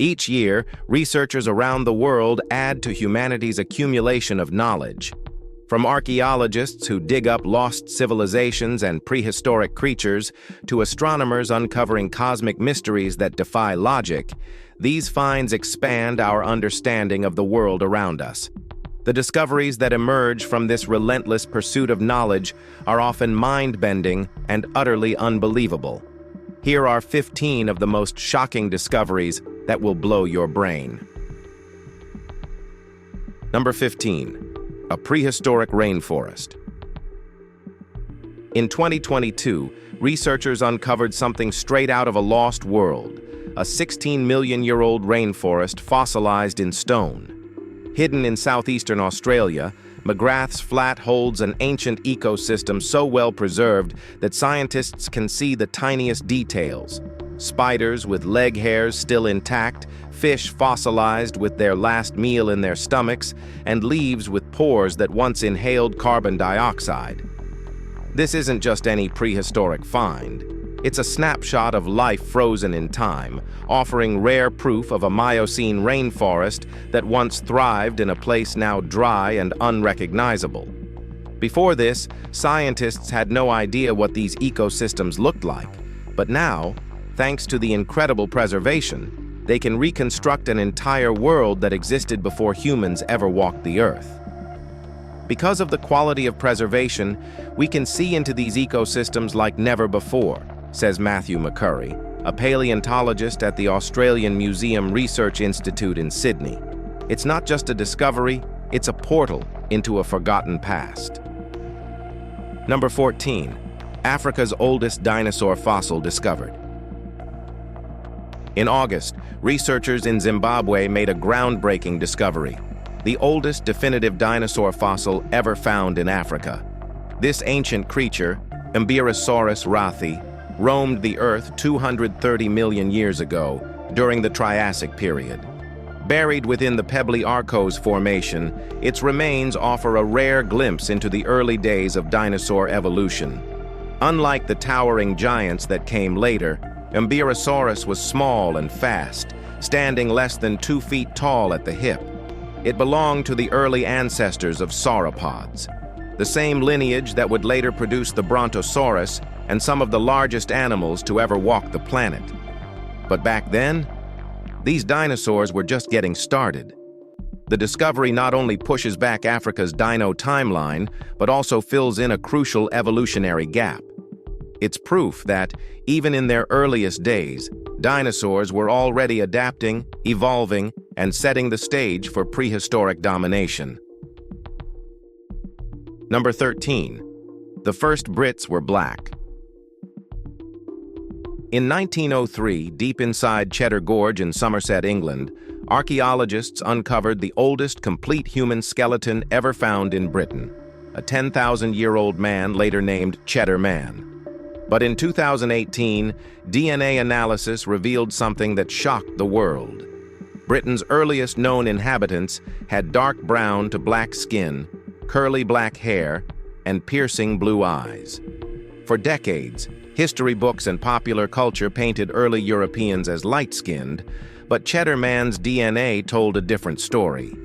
Each year, researchers around the world add to humanity's accumulation of knowledge. From archaeologists who dig up lost civilizations and prehistoric creatures to astronomers uncovering cosmic mysteries that defy logic, these finds expand our understanding of the world around us. The discoveries that emerge from this relentless pursuit of knowledge are often mind-bending and utterly unbelievable. Here are 15 of the most shocking discoveries that will blow your brain. Number 15. A prehistoric rainforest. In 2022, researchers uncovered something straight out of a lost world, a 16-million-year-old rainforest fossilized in stone. Hidden in southeastern Australia, McGrath's Flat holds an ancient ecosystem so well preserved that scientists can see the tiniest details. Spiders with leg hairs still intact, fish fossilized with their last meal in their stomachs, and leaves with pores that once inhaled carbon dioxide. This isn't just any prehistoric find. It's a snapshot of life frozen in time, offering rare proof of a Miocene rainforest that once thrived in a place now dry and unrecognizable. Before this, scientists had no idea what these ecosystems looked like, but now, thanks to the incredible preservation, they can reconstruct an entire world that existed before humans ever walked the earth. Because of the quality of preservation, we can see into these ecosystems like never before, says Matthew McCurry, a paleontologist at the Australian Museum Research Institute in Sydney. It's not just a discovery, it's a portal into a forgotten past. Number 14. Africa's oldest dinosaur fossil discovered. In August, researchers in Zimbabwe made a groundbreaking discovery, the oldest definitive dinosaur fossil ever found in Africa. This ancient creature, Emberisaurus rathi, roamed the Earth 230 million years ago, during the Triassic period. Buried within the Pebbly Arkose Formation, its remains offer a rare glimpse into the early days of dinosaur evolution. Unlike the towering giants that came later, Emberisaurus was small and fast, standing less than 2 feet tall at the hip. It belonged to the early ancestors of sauropods, the same lineage that would later produce the Brontosaurus and some of the largest animals to ever walk the planet. But back then, these dinosaurs were just getting started. The discovery not only pushes back Africa's dino timeline, but also fills in a crucial evolutionary gap. It's proof that, even in their earliest days, dinosaurs were already adapting, evolving, and setting the stage for prehistoric domination. Number 13. The first Brits were black. In 1903, deep inside Cheddar Gorge in Somerset, England, archaeologists uncovered the oldest complete human skeleton ever found in Britain, a 10,000-year-old man later named Cheddar Man. But in 2018, DNA analysis revealed something that shocked the world. Britain's earliest known inhabitants had dark brown to black skin, curly black hair, and piercing blue eyes. For decades, history books and popular culture painted early Europeans as light-skinned, but Cheddar Man's DNA told a different story.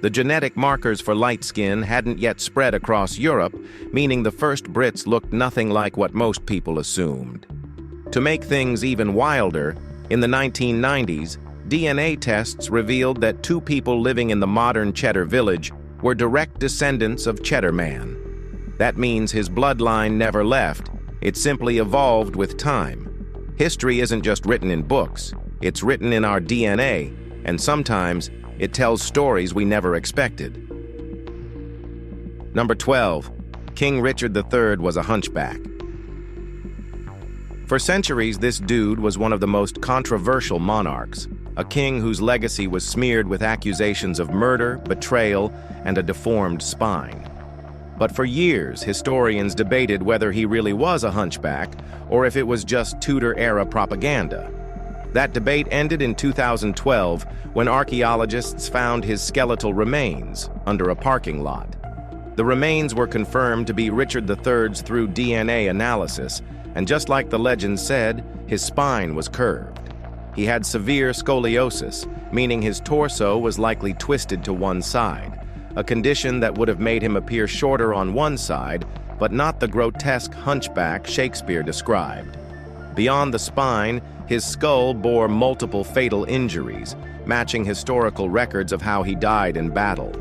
The genetic markers for light skin hadn't yet spread across Europe, meaning the first Brits looked nothing like what most people assumed. To make things even wilder, in the 1990s, DNA tests revealed that 2 people living in the modern Cheddar village were direct descendants of Cheddar Man. That means his bloodline never left, it simply evolved with time. History isn't just written in books, it's written in our DNA, and sometimes it tells stories we never expected. Number 12. King Richard III was a hunchback. For centuries, this dude was one of the most controversial monarchs, a king whose legacy was smeared with accusations of murder, betrayal, and a deformed spine. But for years, historians debated whether he really was a hunchback or if it was just Tudor-era propaganda. That debate ended in 2012 when archaeologists found his skeletal remains under a parking lot. The remains were confirmed to be Richard III's through DNA analysis, and just like the legend said, his spine was curved. He had severe scoliosis, meaning his torso was likely twisted to one side, a condition that would have made him appear shorter on one side, but not the grotesque hunchback Shakespeare described. Beyond the spine, his skull bore multiple fatal injuries, matching historical records of how he died in battle.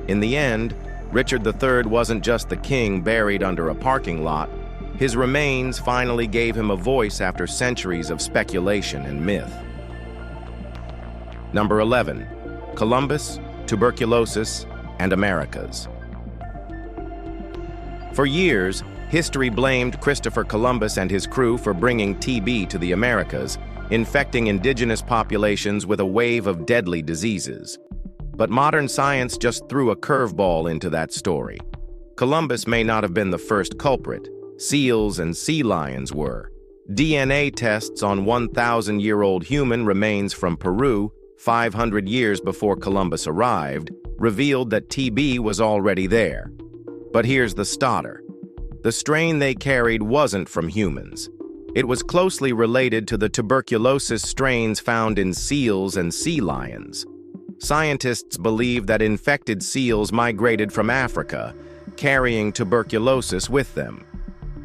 In the end, Richard III wasn't just the king buried under a parking lot. His remains finally gave him a voice after centuries of speculation and myth. Number 11. Columbus, tuberculosis, and Americas. For years, history blamed Christopher Columbus and his crew for bringing TB to the Americas, infecting indigenous populations with a wave of deadly diseases. But modern science just threw a curveball into that story. Columbus may not have been the first culprit. Seals and sea lions were. DNA tests on 1,000-year-old human remains from Peru, 500 years before Columbus arrived, revealed that TB was already there. But here's the starter. The strain they carried wasn't from humans. It was closely related to the tuberculosis strains found in seals and sea lions. Scientists believe that infected seals migrated from Africa, carrying tuberculosis with them.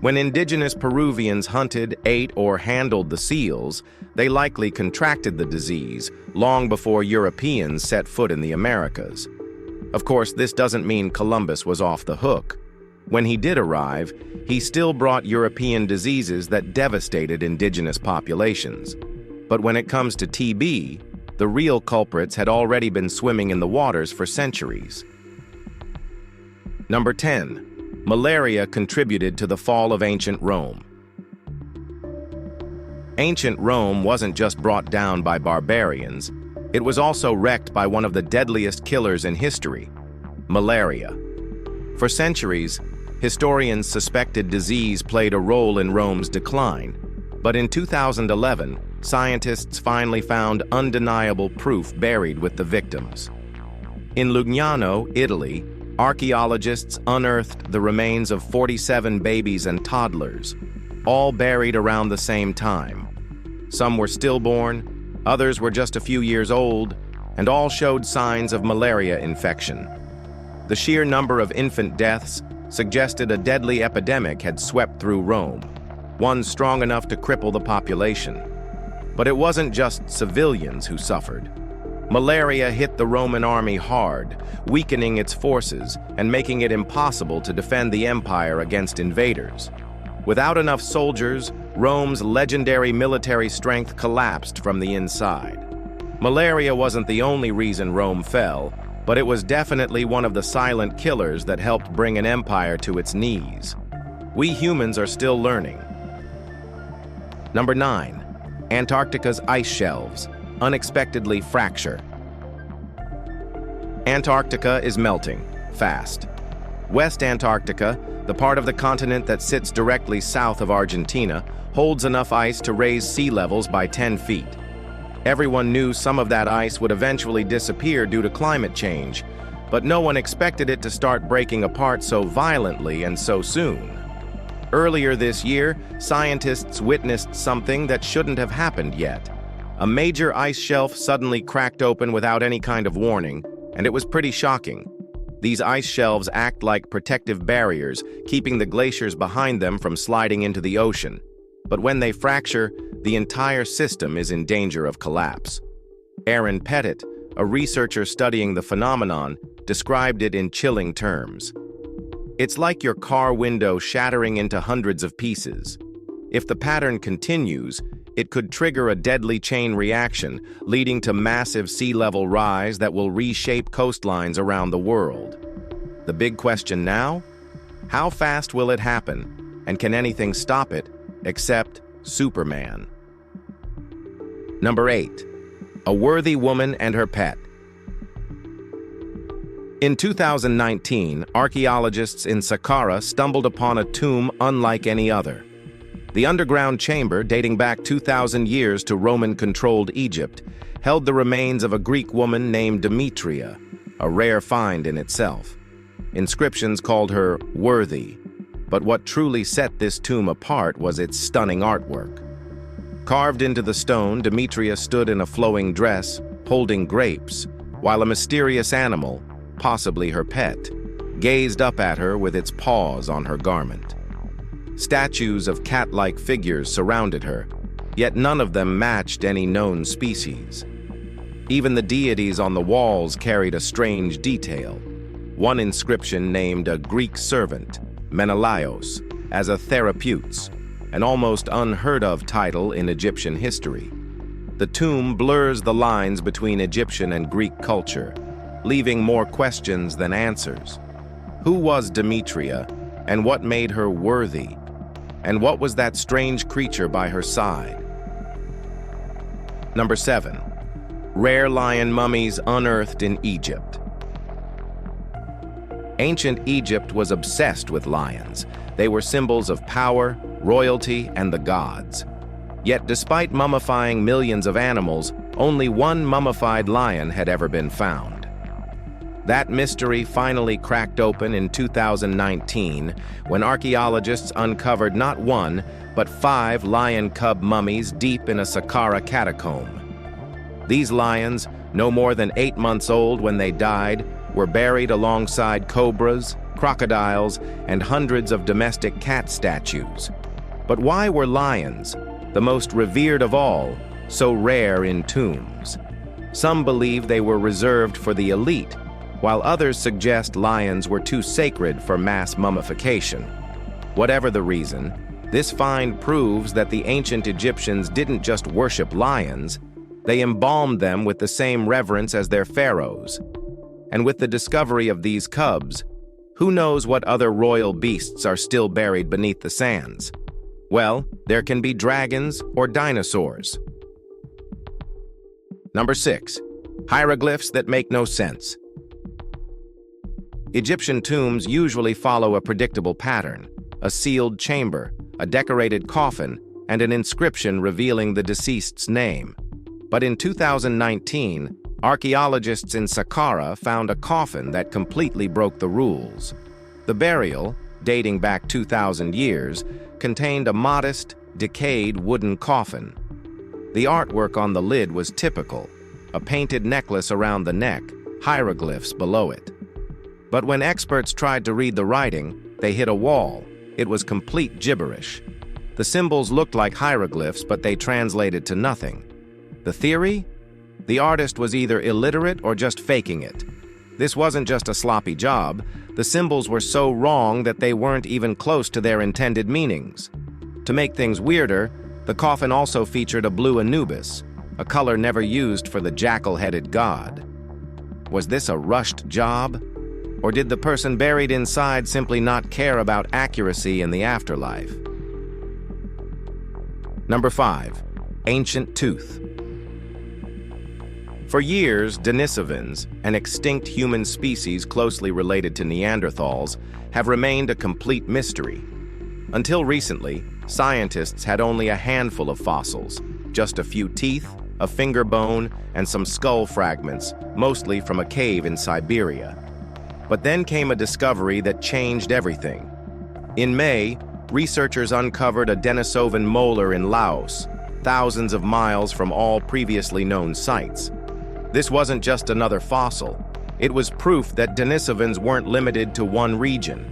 When indigenous Peruvians hunted, ate, or handled the seals, they likely contracted the disease long before Europeans set foot in the Americas. Of course, this doesn't mean Columbus was off the hook. When he did arrive, he still brought European diseases that devastated indigenous populations. But when it comes to TB, the real culprits had already been swimming in the waters for centuries. Number 10. Malaria contributed to the fall of ancient Rome. Ancient Rome wasn't just brought down by barbarians, it was also wrecked by one of the deadliest killers in history, malaria. For centuries, historians suspected disease played a role in Rome's decline, but in 2011, scientists finally found undeniable proof buried with the victims. In Lugnano, Italy, archaeologists unearthed the remains of 47 babies and toddlers, all buried around the same time. Some were stillborn, others were just a few years old, and all showed signs of malaria infection. The sheer number of infant deaths suggested a deadly epidemic had swept through Rome, one strong enough to cripple the population. But it wasn't just civilians who suffered. Malaria hit the Roman army hard, weakening its forces and making it impossible to defend the empire against invaders. Without enough soldiers, Rome's legendary military strength collapsed from the inside. Malaria wasn't the only reason Rome fell, but it was definitely one of the silent killers that helped bring an empire to its knees. We humans are still learning. Number 9. Antarctica's ice shelves unexpectedly fracture. Antarctica is melting, fast. West Antarctica, the part of the continent that sits directly south of Argentina, holds enough ice to raise sea levels by 10 feet. Everyone knew some of that ice would eventually disappear due to climate change, but no one expected it to start breaking apart so violently and so soon. Earlier this year, scientists witnessed something that shouldn't have happened yet. A major ice shelf suddenly cracked open without any kind of warning, and it was pretty shocking. These ice shelves act like protective barriers, keeping the glaciers behind them from sliding into the ocean. But when they fracture, the entire system is in danger of collapse. Aaron Pettit, a researcher studying the phenomenon, described it in chilling terms. It's like your car window shattering into hundreds of pieces. If the pattern continues, it could trigger a deadly chain reaction, leading to massive sea level rise that will reshape coastlines around the world. The big question now? How fast will it happen? And can anything stop it, except Superman? Number 8. A worthy woman and her pet. In 2019, archaeologists in Saqqara stumbled upon a tomb unlike any other. The underground chamber, dating back 2,000 years to Roman-controlled Egypt, held the remains of a Greek woman named Demetria, a rare find in itself. Inscriptions called her worthy, but what truly set this tomb apart was its stunning artwork. Carved into the stone, Demetria stood in a flowing dress, holding grapes, while a mysterious animal, possibly her pet, gazed up at her with its paws on her garment. Statues of cat-like figures surrounded her, yet none of them matched any known species. Even the deities on the walls carried a strange detail. One inscription named a Greek servant, Menelaos, as a therapeutes, an almost unheard-of title in Egyptian history. The tomb blurs the lines between Egyptian and Greek culture, leaving more questions than answers. Who was Demetria, and what made her worthy? And what was that strange creature by her side? Number 7. Rare lion mummies unearthed in Egypt. Ancient Egypt was obsessed with lions. They were symbols of power, royalty, and the gods. Yet despite mummifying millions of animals, only one mummified lion had ever been found. That mystery finally cracked open in 2019 when archaeologists uncovered not one, but 5 lion cub mummies deep in a Saqqara catacomb. These lions, no more than 8 months old when they died, were buried alongside cobras, crocodiles, and hundreds of domestic cat statues. But why were lions, the most revered of all, so rare in tombs? Some believe they were reserved for the elite, while others suggest lions were too sacred for mass mummification. Whatever the reason, this find proves that the ancient Egyptians didn't just worship lions, they embalmed them with the same reverence as their pharaohs. And with the discovery of these cubs, who knows what other royal beasts are still buried beneath the sands? Well, there can be dragons or dinosaurs. Number 6. Hieroglyphs that make no sense. Egyptian tombs usually follow a predictable pattern: a sealed chamber, a decorated coffin, and an inscription revealing the deceased's name. But in 2019, archaeologists in Saqqara found a coffin that completely broke the rules. The burial, dating back 2,000 years, contained a modest, decayed wooden coffin. The artwork on the lid was typical: a painted necklace around the neck, hieroglyphs below it. But when experts tried to read the writing, they hit a wall. It was complete gibberish. The symbols looked like hieroglyphs, but they translated to nothing. The theory? The artist was either illiterate or just faking it. This wasn't just a sloppy job. The symbols were so wrong that they weren't even close to their intended meanings. To make things weirder, the coffin also featured a blue Anubis, a color never used for the jackal-headed god. Was this a rushed job? Or did the person buried inside simply not care about accuracy in the afterlife? Number 5. Ancient tooth. For years, Denisovans, an extinct human species closely related to Neanderthals, have remained a complete mystery. Until recently, scientists had only a handful of fossils, just a few teeth, a finger bone, and some skull fragments, mostly from a cave in Siberia. But then came a discovery that changed everything. In May, researchers uncovered a Denisovan molar in Laos, thousands of miles from all previously known sites. This wasn't just another fossil. It was proof that Denisovans weren't limited to one region.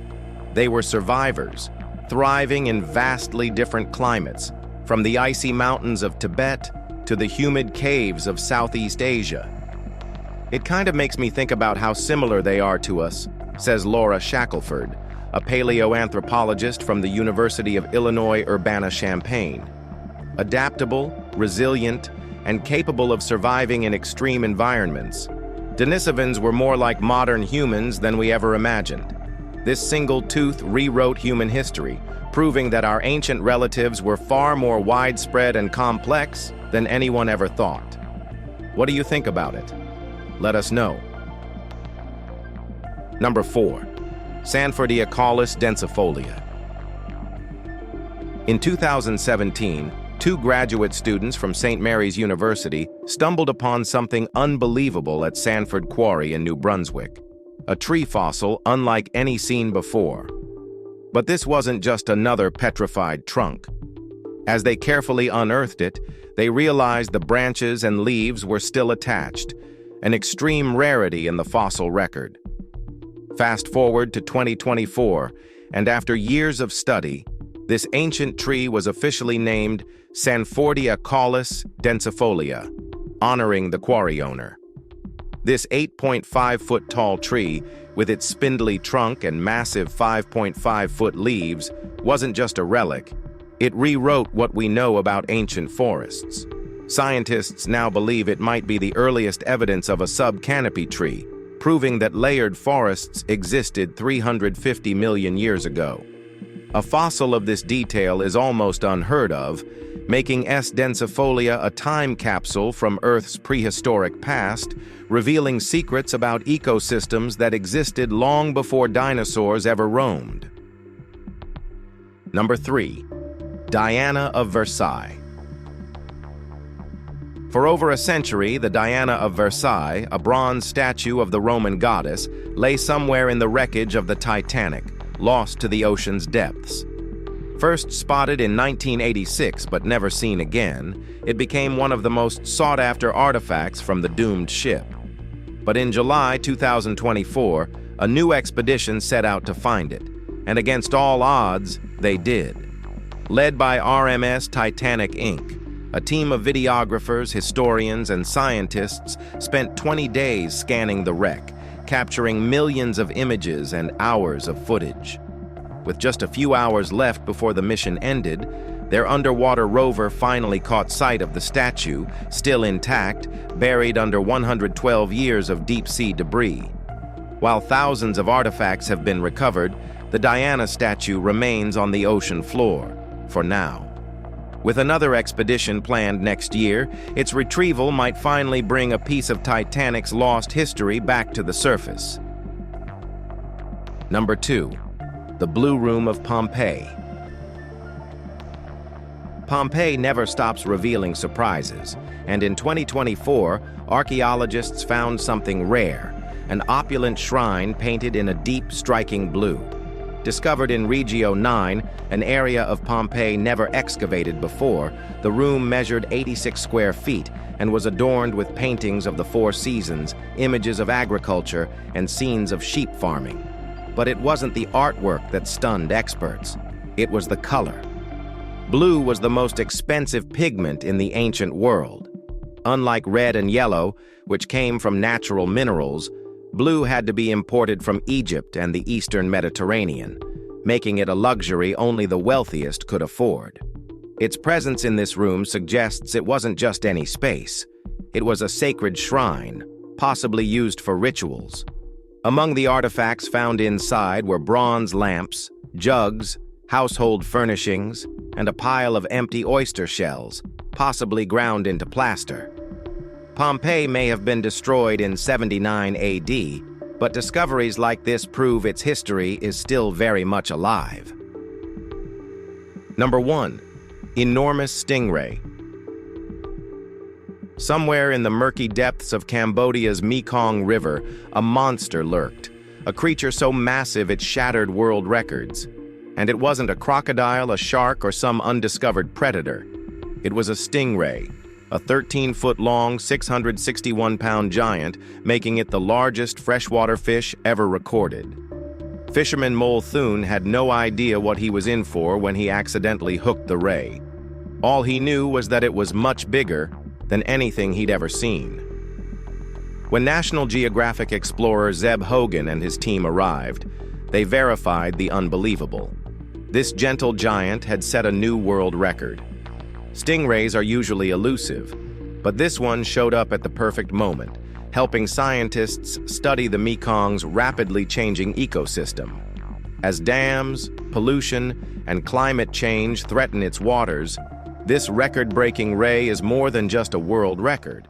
They were survivors, thriving in vastly different climates, from the icy mountains of Tibet to the humid caves of Southeast Asia. It kind of makes me think about how similar they are to us, says Laura Shackelford, a paleoanthropologist from the University of Illinois Urbana-Champaign. Adaptable, resilient, and capable of surviving in extreme environments, Denisovans were more like modern humans than we ever imagined. This single tooth rewrote human history, proving that our ancient relatives were far more widespread and complex than anyone ever thought. What do you think about it? Let us know. Number 4. Sanfordiacaulus densifolia. In 2017, 2 graduate students from St. Mary's University stumbled upon something unbelievable at Sanford Quarry in New Brunswick, a tree fossil unlike any seen before. But this wasn't just another petrified trunk. As they carefully unearthed it, they realized the branches and leaves were still attached, an extreme rarity in the fossil record. Fast forward to 2024, and after years of study, this ancient tree was officially named Sanfordia caulis densifolia, honoring the quarry owner. This 8.5-foot tall tree, with its spindly trunk and massive 5.5-foot leaves, wasn't just a relic. It rewrote what we know about ancient forests. Scientists now believe it might be the earliest evidence of a sub-canopy tree, proving that layered forests existed 350 million years ago. A fossil of this detail is almost unheard of, making S. densifolia a time capsule from Earth's prehistoric past, revealing secrets about ecosystems that existed long before dinosaurs ever roamed. Number 3. Diana of Versailles. For over a century, the Diana of Versailles, a bronze statue of the Roman goddess, lay somewhere in the wreckage of the Titanic, lost to the ocean's depths. First spotted in 1986 but never seen again, it became one of the most sought-after artifacts from the doomed ship. But in July 2024, a new expedition set out to find it, and against all odds, they did. Led by RMS Titanic Inc., a team of videographers, historians, and scientists spent 20 days scanning the wreck, capturing millions of images and hours of footage. With just a few hours left before the mission ended, their underwater rover finally caught sight of the statue, still intact, buried under 112 years of deep-sea debris. While thousands of artifacts have been recovered, the Diana statue remains on the ocean floor, for now. With another expedition planned next year, its retrieval might finally bring a piece of Titanic's lost history back to the surface. Number 2. The Blue Room of Pompeii. Pompeii never stops revealing surprises, and in 2024, archaeologists found something rare, an opulent shrine painted in a deep, striking blue. Discovered in Regio 9, an area of Pompeii never excavated before, the room measured 86 square feet and was adorned with paintings of the four seasons, images of agriculture, and scenes of sheep farming. But it wasn't the artwork that stunned experts. It was the color. Blue was the most expensive pigment in the ancient world. Unlike red and yellow, which came from natural minerals, blue had to be imported from Egypt and the Eastern Mediterranean, making it a luxury only the wealthiest could afford. Its presence in this room suggests it wasn't just any space. It was a sacred shrine, possibly used for rituals. Among the artifacts found inside were bronze lamps, jugs, household furnishings, and a pile of empty oyster shells, possibly ground into plaster. Pompeii may have been destroyed in 79 AD, but discoveries like this prove its history is still very much alive. Number 1. Enormous stingray. Somewhere in the murky depths of Cambodia's Mekong River, a monster lurked, a creature so massive it shattered world records. And it wasn't a crocodile, a shark, or some undiscovered predator. It was a stingray, a 13-foot-long, 661-pound giant, making it the largest freshwater fish ever recorded. Fisherman Multhune had no idea what he was in for when he accidentally hooked the ray. All he knew was that it was much bigger than anything he'd ever seen. When National Geographic explorer Zeb Hogan and his team arrived, they verified the unbelievable. This gentle giant had set a new world record. Stingrays are usually elusive, but this one showed up at the perfect moment, helping scientists study the Mekong's rapidly changing ecosystem. As dams, pollution, and climate change threaten its waters, this record-breaking ray is more than just a world record.